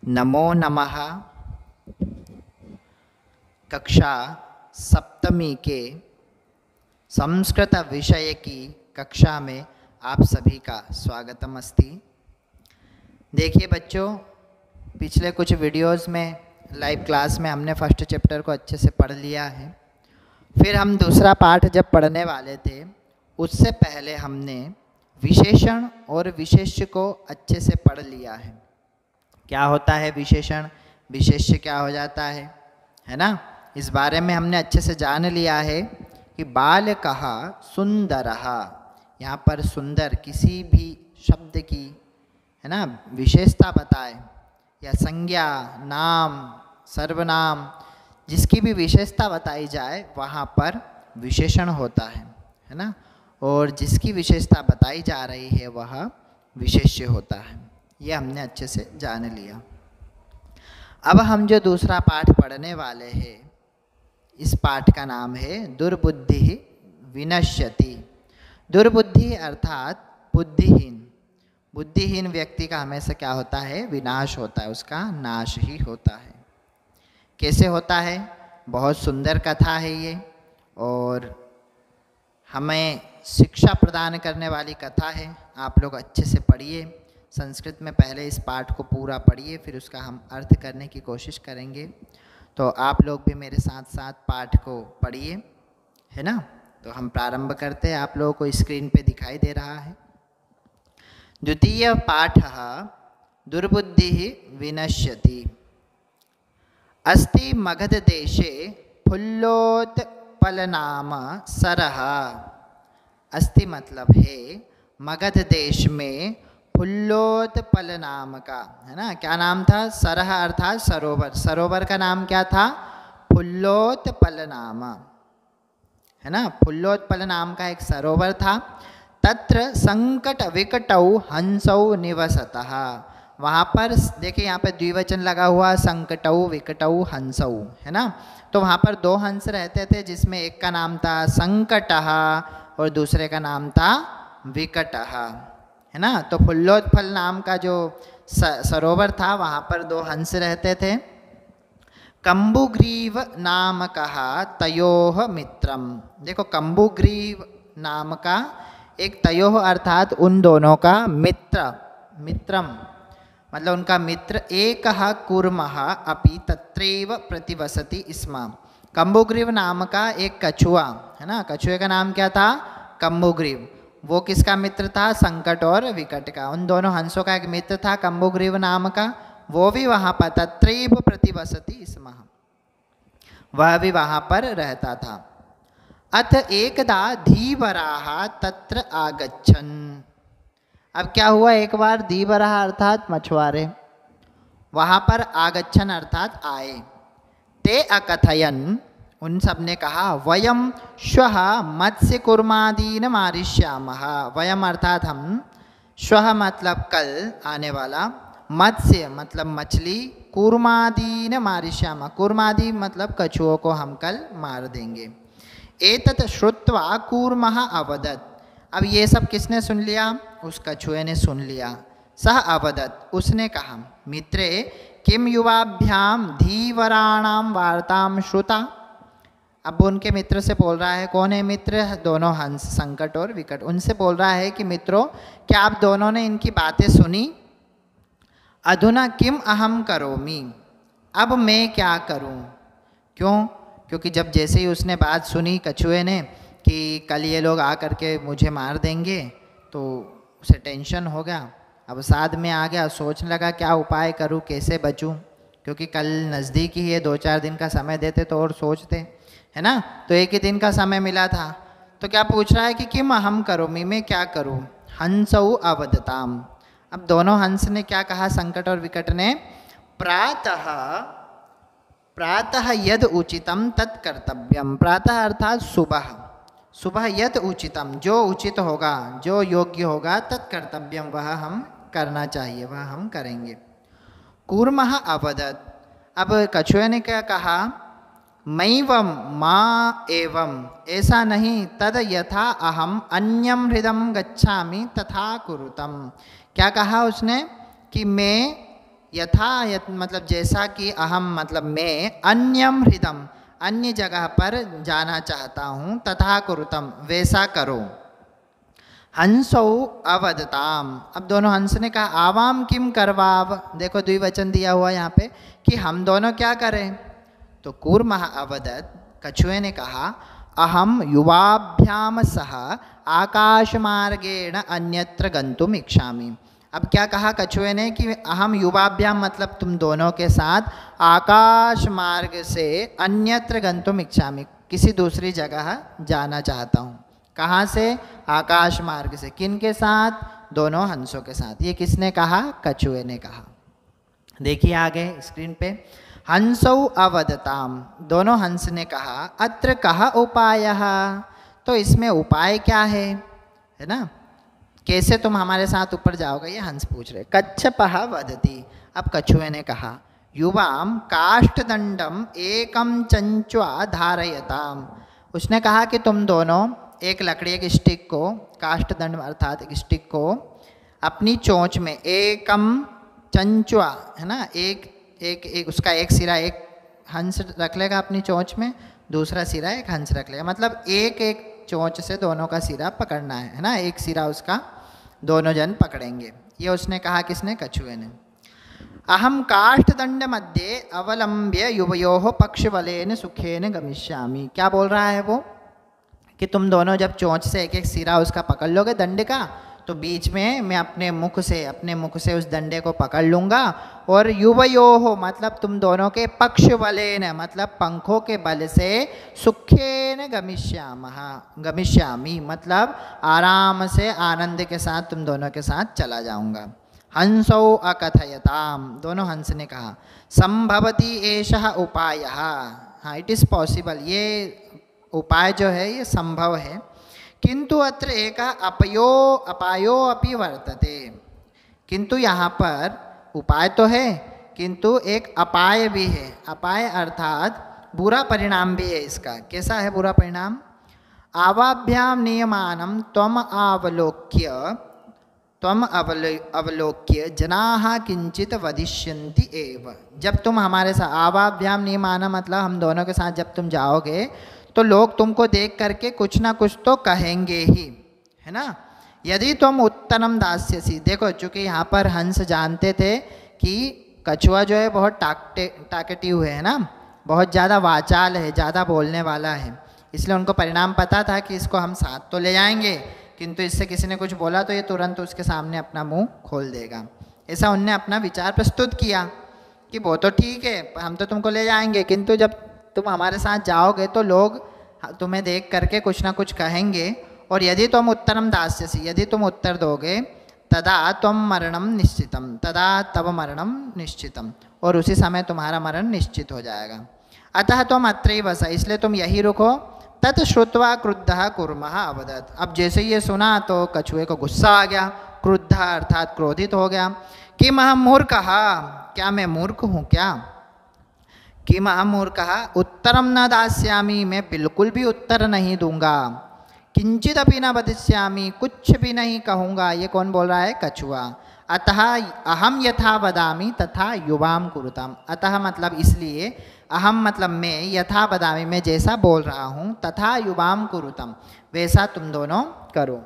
नमो नमः। कक्षा सप्तमी के संस्कृत विषय की कक्षा में आप सभी का स्वागतम अस्ति। देखिए बच्चों, पिछले कुछ वीडियोस में लाइव क्लास में हमने फर्स्ट चैप्टर को अच्छे से पढ़ लिया है। फिर हम दूसरा पाठ जब पढ़ने वाले थे उससे पहले हमने विशेषण और विशेष्य को अच्छे से पढ़ लिया है। क्या होता है विशेषण, विशेष्य क्या हो जाता है ना। इस बारे में हमने अच्छे से जान लिया है कि बालकः सुंदरः, यहाँ पर सुंदर किसी भी शब्द की है ना विशेषता बताए या संज्ञा, नाम, सर्वनाम, जिसकी भी विशेषता बताई जाए वहाँ पर विशेषण होता है ना। और जिसकी विशेषता बताई जा रही है वह विशेष्य होता है। ये हमने अच्छे से जान लिया। अब हम जो दूसरा पाठ पढ़ने वाले हैं, इस पाठ का नाम है दुर्बुद्धि विनश्यति। दुर्बुद्धि अर्थात बुद्धिहीन। बुद्धिहीन व्यक्ति का हमेशा क्या होता है, विनाश होता है, उसका नाश ही होता है। कैसे होता है? बहुत सुंदर कथा है ये और हमें शिक्षा प्रदान करने वाली कथा है। आप लोग अच्छे से पढ़िए। संस्कृत में पहले इस पाठ को पूरा पढ़िए, फिर उसका हम अर्थ करने की कोशिश करेंगे। तो आप लोग भी मेरे साथ साथ पाठ को पढ़िए, है ना। तो हम प्रारंभ करते हैं। आप लोगों को स्क्रीन पे दिखाई दे रहा है। द्वितीय पाठः दुर्बुद्धिः विनश्यति। अस्ति मगधदेशे फुल्लोत्पलनाम सरः। अस्ति मतलब है मगध देश में फुल्लोत्पल नाम का, है ना, क्या नाम था? सरह अर्थात सरोवर। सरोवर का नाम क्या था? फुल्लोत्पल नाम, है ना। फुल्लोत्पल नाम का एक सरोवर था। तत्र संकट विकटौ हंसौ निवसतः। वहाँ पर देखिए, यहाँ पे द्विवचन लगा हुआ, संकटौ विकटौ हंसौ, है ना। तो वहाँ पर दो हंस रहते थे, जिसमें एक का नाम था संकटः और दूसरे का नाम था विकटः, है ना। तो फुल्लोत्पल नाम का जो सरोवर था वहाँ पर दो हंस रहते थे। कंबुग्रीव नाम कहा तयोह मित्रम। देखो, कंबुग्रीव नाम का एक, तयोह अर्थात उन दोनों का, मित्र, मित्रम मतलब उनका मित्र, एक कूर्मः अपि तत्रैव प्रतिवसति स्म। कंबुग्रीव नाम का एक कछुआ, है ना। कछुए का नाम क्या था? कंबुग्रीव। वो किसका मित्र था? संकट और विकट का। उन दोनों हंसों का एक मित्र था कंबुग्रीव नाम का, वो भी वहाँ पर तत्रैव प्रतिवसति स्म, वह भी वहाँ पर रहता था। अथ एकदा धीवराः तत्र आगच्छन्। अब क्या हुआ, एक बार धीवराः अर्थात मछुआरे वहाँ पर आगच्छन् अर्थात आए। ते अकथयन्, उन सब ने कहा, वयम श्वः मत्स्य कुर्मादीन मारिष्यामः। वयम अर्थात हम, श्वः मतलब कल आने वाला, मत्स्य मतलब मछली, कूर्मादीन मारिष्यामः, कूर्मादि मतलब कछुओं को हम कल मार देंगे। एतत् श्रुत्वा कूर्मः अवदत्। अब ये सब किसने सुन लिया? उस कछुए ने सुन लिया। सह अवदत्, उसने कहा, मित्रे किम युवाभ्याम धीवराणाम वार्ताम श्रुता। अब उनके मित्र से बोल रहा है, कौन है मित्र? दोनों हंस, संकट और विकट। उनसे बोल रहा है कि मित्रों, क्या आप दोनों ने इनकी बातें सुनी? अधुना किम अहम करोमि। अब मैं क्या करूं? क्यों? क्योंकि जब जैसे ही उसने बात सुनी कछुए ने कि कल ये लोग आकर के मुझे मार देंगे, तो उसे टेंशन हो गया। अब साथ में आ गया, सोचने लगा क्या उपाय करूं, कैसे बचूं, क्योंकि कल नज़दीक ही है, 2-4 दिन का समय देते तो और सोचते, है ना। तो एक ही दिन का समय मिला था। तो क्या पूछ रहा है कि किम अहम करोमि, मैं क्या करूं। हंसौ अवदताम। अब दोनों हंस ने क्या कहा, संकट और विकट ने? प्रातः, प्रातः यद उचितम तत् कर्तव्यम। प्रातः अर्थात सुबह, सुबह यद उचितम जो उचित होगा, जो योग्य होगा, तत् कर्तव्यम वह हम करना चाहिए, वह हम करेंगे। कूर्मः अवदत्। अब कछुए ने क्या कहा? मैवम माँ एवं, ऐसा नहीं, तद यथा अहम अन्यम हृदम गच्छामि तथा कुरुतम। क्या कहा उसने? कि मैं यथा मतलब जैसा कि अहम मतलब मैं अन्यम हृदम अन्य जगह पर जाना चाहता हूँ, तथा कुरुतम वैसा करो। हंसौ अवदताम, अब दोनों हंस ने कहा आवाम किम करवाव, देखो द्विवचन दिया हुआ यहाँ पे कि हम दोनों क्या करें। तो कूर्मः अवदत, कछुए ने कहा अहम युवाभ्याम सह आकाशमार्गेण अन्यत्र गंतुम इच्छामि। अब क्या कहा कछुए ने कि अहम युवाभ्याम मतलब तुम दोनों के साथ आकाश मार्ग से अन्यत्र गंतुम इच्छामि, किसी दूसरी जगह जाना चाहता हूँ। कहाँ से? आकाश मार्ग से। किन के साथ? दोनों हंसों के साथ। ये किसने कहा? कछुए ने कहा। देखिए आगे स्क्रीन पे, हंसौ अवदताम, दोनों हंस ने कहा अत्र कः उपायः, तो इसमें उपाय क्या है ना, कैसे तुम हमारे साथ ऊपर जाओगे, ये हंस पूछ रहे। कच्छपः वदति, अब कछुए ने कहा युवाम काष्ठदंडम एकम चंच्वा धारयताम, उसने कहा कि तुम दोनों एक लकड़ी एक स्टिक को, काष्ठदंड अर्थात एक स्टिक को अपनी चोंच में, एकम चंचुआ है ना, एक उसका एक सिरा एक हंस रख लेगा अपनी चोंच में, दूसरा सिरा एक हंस रख लेगा, मतलब एक एक चोंच से दोनों का सिरा पकड़ना है ना, एक सिरा उसका दोनों जन पकड़ेंगे। ये उसने कहा किसने? कछुए ने। अहम काष्ठदंड मध्ये अवलंब्य युवयोः पक्षबलेन सुखेन गमिष्यामि, क्या बोल रहा है वो कि तुम दोनों जब चोंच से एक एक सिरा उसका पकड़ लोगे दंड का, तो बीच में मैं अपने मुख से उस डंडे को पकड़ लूँगा, और युवयोः मतलब तुम दोनों के पक्ष बलेन मतलब पंखों के बल से, सुखेन गमिष्यामि मतलब आराम से आनंद के साथ तुम दोनों के साथ चला जाऊँगा। हंसौ अकथयताम, दोनों हंस ने कहा संभवति एषः उपायः, हाँ इट इज़ पॉसिबल, ये उपाय जो है ये संभव है, किंतु अत्र एक अपायो अपि वर्तते, किंतु यहाँ पर उपाय तो है किंतु एक अपाय भी है। अपाय अर्थात बुरा परिणाम भी है इसका। कैसा है बुरा परिणाम? आवाभ्याम नियमानं त्वम अवलोक्य जनाः किंचित वदिष्यन्ति एव, जब तुम हमारे साथ, आवाभ्याम नियमानं मतलब हम दोनों के साथ जब तुम जाओगे तो लोग तुमको देख करके कुछ ना कुछ तो कहेंगे ही, है ना। यदि तुम उत्तरम दास्यसी, देखो चूँकि यहाँ पर हंस जानते थे कि कछुआ जो है बहुत टाकेटिव है ना, बहुत ज़्यादा वाचाल है, ज़्यादा बोलने वाला है, इसलिए उनको परिणाम पता था कि इसको हम साथ तो ले जाएंगे, किंतु इससे किसी ने कुछ बोला तो ये तुरंत उसके सामने अपना मुंह खोल देगा। ऐसा उनने अपना विचार प्रस्तुत किया कि वो तो ठीक है, हम तो तुमको ले जाएंगे, किंतु जब तुम हमारे साथ जाओगे तो लोग तुम्हें देख करके कुछ ना कुछ कहेंगे, और यदि तुम उत्तरम दास्यसि, यदि तुम उत्तर दोगे, तदा त्वं मरणम निश्चितम, तदा तब मरणम निश्चितम, और उसी समय तुम्हारा मरण निश्चित हो जाएगा। अतः तुम अत्रैव वस, इसलिए तुम यही रुको। तत् श्रुत्वा क्रुद्धः कूर्मः अवदत्, अब जैसे ये सुना तो कछुए को गुस्सा आ गया, क्रुद्धः अर्थात क्रोधित हो गया। किम अहं मूर्खः, क्या मैं मूर्ख हूँ क्या? किम अहं मूर्खः उत्तरम न दास्यामि, मैं बिल्कुल भी उत्तर नहीं दूंगा। किंचित अपि न वदिष्यामि, कुछ भी नहीं कहूँगा। ये कौन बोल रहा है? कछुआ। अतः अहम यथा वदामि तथा युवाम कुरुताम, अतः मतलब इसलिए, अहम मतलब मैं, यथा वदामि मैं जैसा बोल रहा हूँ, तथा युवाम कुरुतम वैसा तुम दोनों करो।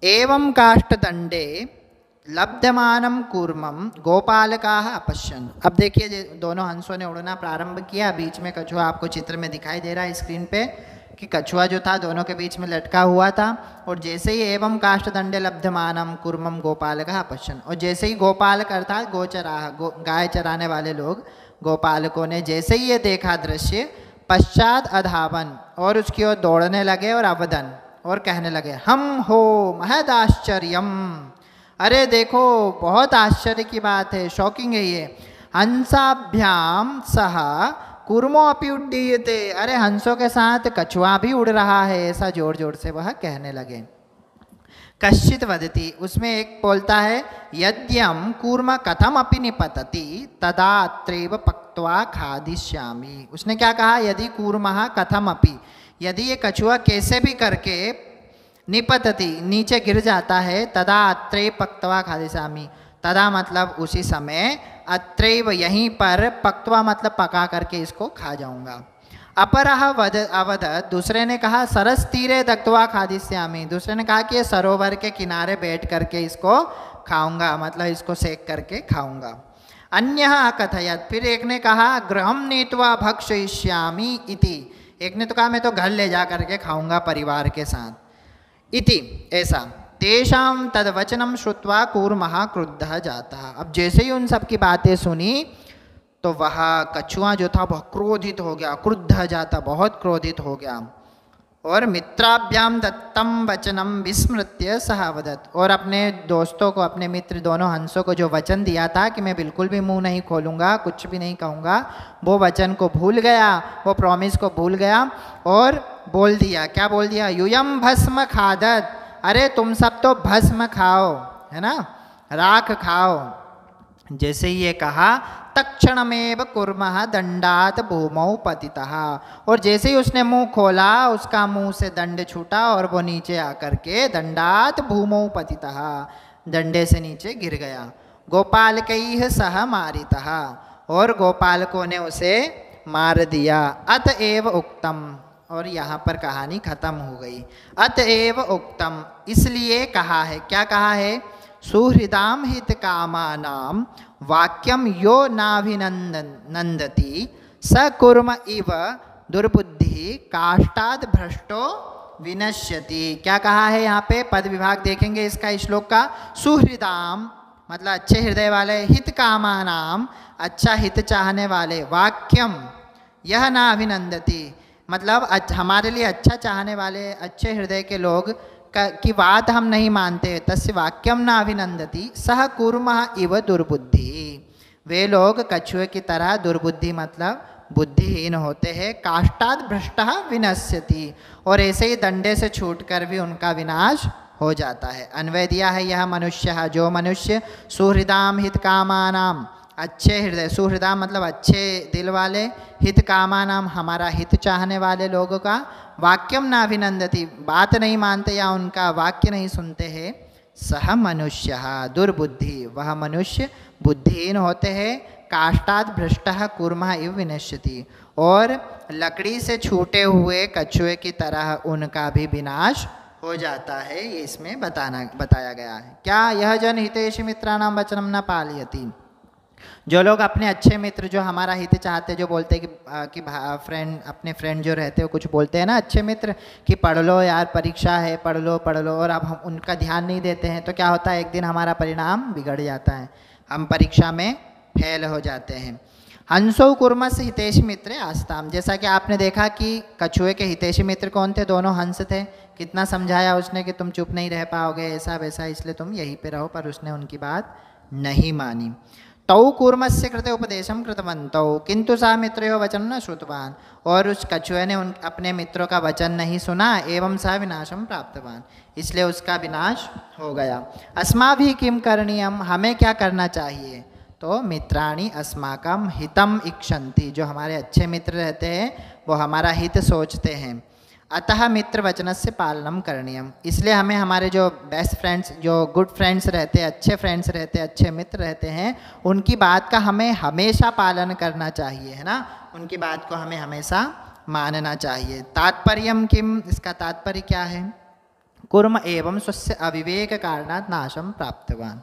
एवं काष्ठदंडे लब्धमानम कूर्मम गोपालकाः अपश्यन्, अब देखिए दोनों हंसों ने उड़ना प्रारंभ किया, बीच में कछुआ आपको चित्र में दिखाई दे रहा है स्क्रीन पे कि कछुआ जो था दोनों के बीच में लटका हुआ था, और जैसे ही एवं काष्ठदंडे लब्धमानम कूर्मम गोपालकाः अपश्यन्, और जैसे ही गोपालक अर्थात गोचराः गाय चराने वाले लोग, गोपालकों ने जैसे ही ये देखा दृश्य, पश्चात अधावन, और उसकी ओर दौड़ने लगे, और अवदन, और कहने लगे हम हो महद आश्चर्यम, अरे देखो बहुत आश्चर्य की बात है, शॉकिंग है ये। हंसाभ्याम सह कूर्मो अपि उड्डीयते, अरे हंसों के साथ कछुआ भी उड़ रहा है, ऐसा जोर जोर से वह कहने लगे। कश्चित वदति, उसमें एक बोलता है यद्यम कूर्म कथम अपि निपतति तदा अत्रैव पक्त्वा खादिष्यामि, उसने क्या कहा? यदि कूर्मः कथम अपि, यदि ये कछुआ कैसे भी करके निपतति नीचे गिर जाता है, तदा अत्रैव पक्त्वा खादिष्यामि, तदा मतलब उसी समय, अत्रैव यहीं पर, पक्त्वा मतलब पका करके इसको खा जाऊंगा। अपरः अवदत्, दूसरे ने कहा सरस तीरे दग्ध्वा खादिष्यामि, दूसरे ने कहा कि ये सरोवर के किनारे बैठ करके इसको खाऊंगा, मतलब इसको सेक करके खाऊंगा। अन्यः अकथयत्, फिर एक ने कहा गृहं नीत्वा भक्षयिष्यामि इति, एक ने तो कहा मैं तो घर ले जा करके खाऊंगा परिवार के साथ, इति ऐसा। तेषां तद्वचनं श्रुत्वा कूर्मः क्रुद्धः जातः, अब जैसे ही उन सब की बातें सुनी तो वह कछुआ जो था वह क्रोधित हो गया, क्रुद्ध जाता, बहुत क्रोधित हो गया। और मित्राभ्याम दत्तम वचनम विस्मृत्य सह वदत्, और अपने दोस्तों को, अपने मित्र दोनों हंसों को जो वचन दिया था कि मैं बिल्कुल भी मुंह नहीं खोलूँगा, कुछ भी नहीं कहूँगा, वो वचन को भूल गया, वो प्रॉमिस को भूल गया और बोल दिया, क्या बोल दिया, यूयम भस्म खादत, अरे तुम सब तो भस्म खाओ, है ना, राख खाओ। जैसे ही ये कहा तक्षणमेव कुर्मः दंडात भूमौ पतितः, और जैसे ही उसने मुंह खोला उसका मुंह से दंड छूटा और वो नीचे आकर के दंडात भूमौ पतितः, डंडे से नीचे गिर गया। गोपालकैः सह मारितः, और गोपालकों ने उसे मार दिया। अतएव उक्तम, और यहाँ पर कहानी खत्म हो गई। अतएव उक्तम, इसलिए कहा है, क्या कहा है, सुहृदाम हित कामानाम वाक्यम यो नाभिनंदति स कुर्म इव दुर्बुद्धि काष्ठाद भ्रष्टो विनश्यति। क्या कहा है यहाँ पे, पद विभाग देखेंगे इसका, इस श्लोक का। सुहृदाम मतलब अच्छे हृदय वाले, हित कामानाम अच्छा हित चाहने वाले, वाक्यम यह ना अभिनंदति मतलब हमारे लिए अच्छा चाहने वाले, अच्छे हृदय के लोग की बात हम नहीं मानते, तस्य वाक्यम न अभिनंदति सह कूर्मः इव दुर्बुद्धि, वे लोग कछुए की तरह दुर्बुद्धि मतलब बुद्धिहीन होते हैं। काष्ठाद भ्रष्टः विनश्यति, और ऐसे ही दंडे से छूटकर भी उनका विनाश हो जाता है। अन्वय दिया है यह मनुष्य, जो मनुष्य सुहृदाम हित कामानाम, अच्छे हृदय, सुहृदा मतलब अच्छे दिल वाले, हित कामानाम हमारा हित चाहने वाले लोगों का, वाक्यम ना अभिनंदति बात नहीं मानते या उनका वाक्य नहीं सुनते हैं, सह मनुष्य दुर्बुद्धि वह मनुष्य बुद्धिहीन होते हैं। काष्ठाद भ्रष्टः कूर्मः इव विनश्यति, और लकड़ी से छूटे हुए कछुए की तरह उनका भी विनाश हो जाता है, ये इसमें बताया गया है। क्या यह जन हितेषु मित्राणाम वचनम न पालयति, जो लोग अपने अच्छे मित्र जो हमारा हित चाहते, जो बोलते हैं कि फ्रेंड, अपने फ्रेंड जो रहते हैं कुछ बोलते हैं ना अच्छे मित्र कि पढ़ लो यार, परीक्षा है, पढ़ लो पढ़ लो, और अब हम उनका ध्यान नहीं देते हैं तो क्या होता है, एक दिन हमारा परिणाम बिगड़ जाता है, हम परीक्षा में फेल हो जाते हैं। हंसो कुर्मस हितेशी मित्र आस्ताम, जैसा कि आपने देखा कि कछुए के हितेशी मित्र कौन थे, दोनों हंस थे। कितना समझाया उसने कि तुम चुप नहीं रह पाओगे, ऐसा वैसा, इसलिए तुम यहीं पे रहो, पर उसने उनकी बात नहीं मानी। तौ कूर्मस्य कृते उपदेशम कृतवन्तौ किंतु सा मित्रयो वचन न श्रुतवान, और उस कछुए ने अपने मित्रों का वचन नहीं सुना, एवं सा विनाशम प्राप्तवान, इसलिए उसका विनाश हो गया। अस्माभिः किम करणीयम, हमें क्या करना चाहिए, तो मित्राणि अस्माकं हितम इक्षन्ति, जो हमारे अच्छे मित्र रहते हैं वो हमारा हित सोचते हैं। अतः मित्र वचनस्य पालनम करणीयम, इसलिए हमें हमारे जो बेस्ट फ्रेंड्स, जो गुड फ्रेंड्स रहते हैं, अच्छे फ्रेंड्स रहते हैं, अच्छे मित्र रहते हैं, उनकी बात का हमें हमेशा पालन करना चाहिए, है ना, उनकी बात को हमें हमेशा मानना चाहिए। तात्पर्यम किम, इसका तात्पर्य क्या है, कुर्म एवं स्वस्य अविवेक कारणात् नाशम प्राप्तवान।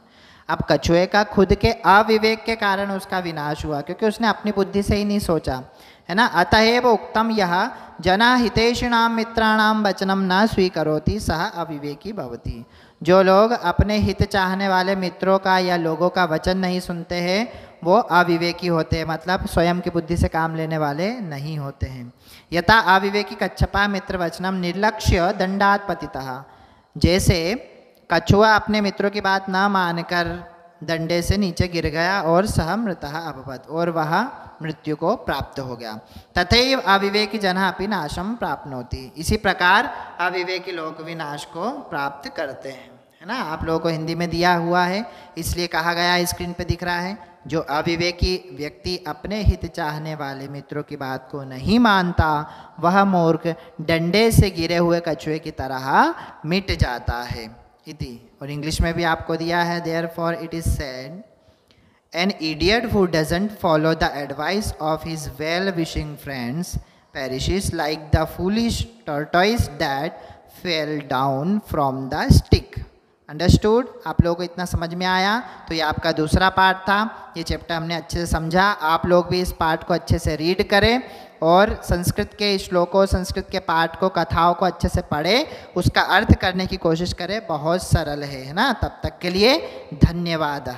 अब कछुए का खुद के अविवेक के कारण उसका विनाश हुआ, क्योंकि उसने अपनी बुद्धि से ही नहीं सोचा, है ना। अतएव उक्तम यह जना हितेषिणाम मित्राणाम वचनम न स्वीकरोति सह अविवेकी भवति, जो लोग अपने हित चाहने वाले मित्रों का या लोगों का वचन नहीं सुनते हैं वो अविवेकी होते हैं, मतलब स्वयं की बुद्धि से काम लेने वाले नहीं होते हैं। यथा अविवेकी कच्छपा मित्र वचनम निर्लक्ष्य दंडात् पतितः, जैसे कछुआ अपने मित्रों की बात ना मानकर डंडे से नीचे गिर गया और सह मृतः अभवत्, और वह मृत्यु को प्राप्त हो गया। तथैव अविवेकी जनः अपि नाशम प्राप्नोति, इसी प्रकार अविवेकी लोग विनाश को प्राप्त करते हैं, है ना। आप लोगों को हिंदी में दिया हुआ है इसलिए कहा गया, स्क्रीन पे दिख रहा है, जो अविवेकी व्यक्ति अपने हित चाहने वाले मित्रों की बात को नहीं मानता वह मूर्ख डंडे से गिरे हुए कछुए की तरह मिट जाता है। इति, और इंग्लिश में भी आपको दिया है, therefore it is said an idiot who doesn't follow the advice of his well wishing friends perishes like the foolish tortoise that fell down from the stick. Understood? आप लोगों को इतना समझ में आया? तो ये आपका दूसरा पार्ट था। ये चैप्टर हमने अच्छे से समझा। आप लोग भी इस पार्ट को अच्छे से रीड करें और संस्कृत के श्लोकों, संस्कृत के पाठ को, कथाओं को अच्छे से पढ़ें, उसका अर्थ करने की कोशिश करें। बहुत सरल है ना? तब तक के लिए धन्यवाद।